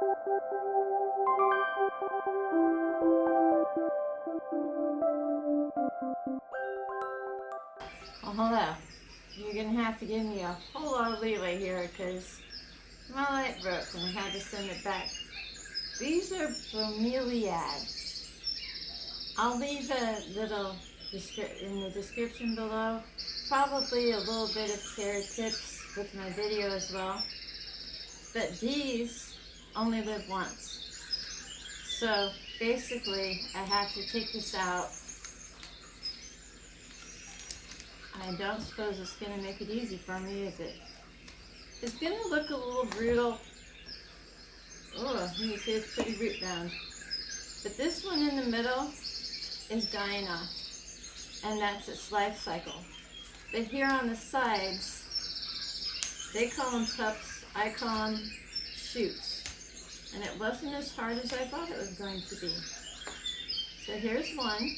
Well, hello. You're going to have to give me a whole lot of leeway here because my light broke and I had to send it back. These are bromeliads. I'll leave a little in the description below, probably a little bit of care tips with my video as well. But these only live once. So basically I have to take this out. I don't suppose it's going to make it easy for me, is it? It's going to look a little brutal. Oh, you can see it's pretty root bound. But this one in the middle is dying off. And that's its life cycle. But here on the sides, they call them pups, I call them shoots. And it wasn't as hard as I thought it was going to be. So here's one.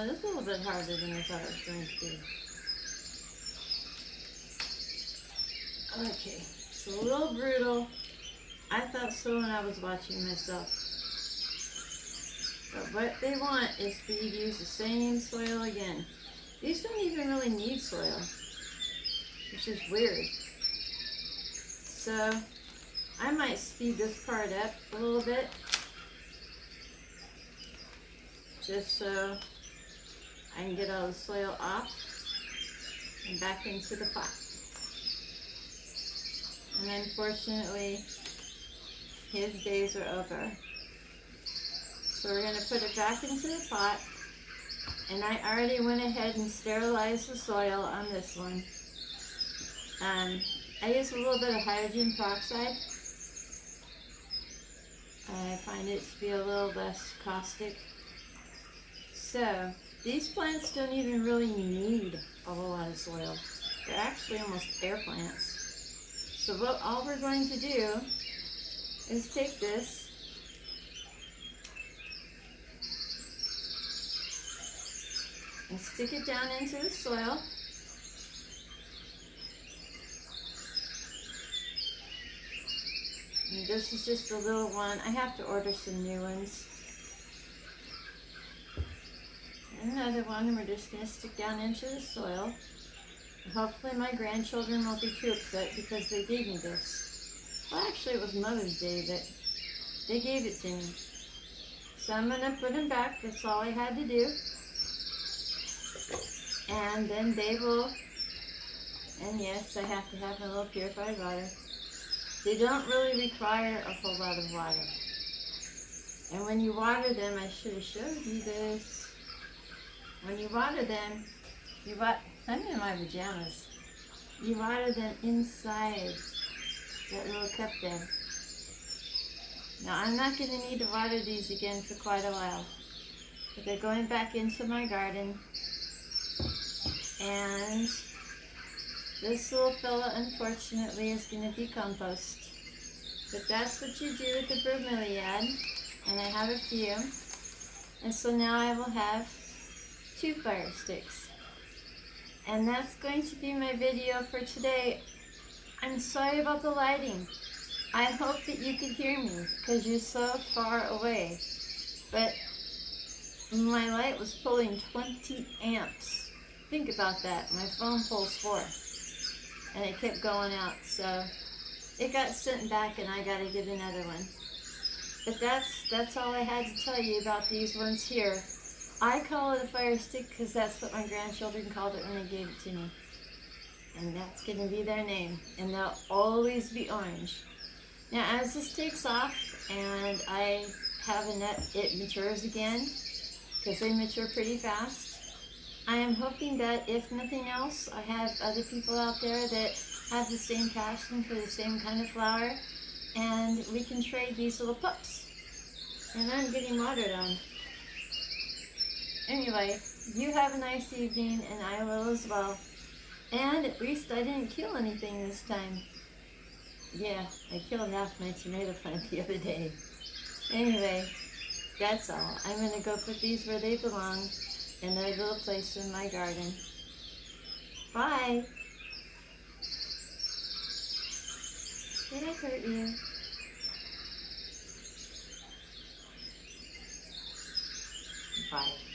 It's a little bit harder than I thought it was going to be. Okay, it's a little brutal. I thought so when I was watching myself. But what they want is for you to use the same soil again. These don't even really need soil, which is weird. So I might speed this part up a little bit, just so I can get all the soil off and back into the pot. And unfortunately, his days are over. So we're going to put it back into the pot. And I already went ahead and sterilized the soil on this one. I use a little bit of hydrogen peroxide. I find it to be a little less caustic. So these plants don't even really need a whole lot of soil. They're actually almost air plants. So all we're going to do is take this and stick it down into the soil. And this is just a little one. I have to order some new ones. And another one, and we're just going to stick down into the soil. Hopefully my grandchildren won't be too upset because they gave me this. Well, actually it was Mother's Day, but they gave it to me. So I'm going to put them back. That's all I had to do. And then they will, and yes, I have to have a little purified water. They don't really require a whole lot of water. And when you water them, I should have showed you this. When you water them, I'm in my pajamas. You water them inside that little cup there. Now I'm not going to need to water these again for quite a while. But they're going back into my garden. And this little fella, unfortunately, is going to be compost. But that's what you do with the bromeliad. And I have a few. And so now I will have 2 fire sticks. And that's going to be my video for today. I'm sorry about the lighting. I hope that you could hear me because you're so far away. But my light was pulling 20 amps. Think about that. My phone pulls 4. And it kept going out. So it got sent back and I got to get another one. But that's all I had to tell you about these ones here. I call it a fire stick because that's what my grandchildren called it when they gave it to me. And that's going to be their name. And they'll always be orange. Now as this takes off and I have it matures again, because they mature pretty fast, I am hoping that if nothing else, I have other people out there that have the same passion for the same kind of flower, and we can trade these little pups. And I'm getting watered on. Anyway, you have a nice evening, and I will as well. And at least I didn't kill anything this time. Yeah, I killed half my tomato plant the other day. Anyway, That's all. I'm going to go put these where they belong, in their little place in my garden. Bye. Did I hurt you? Bye.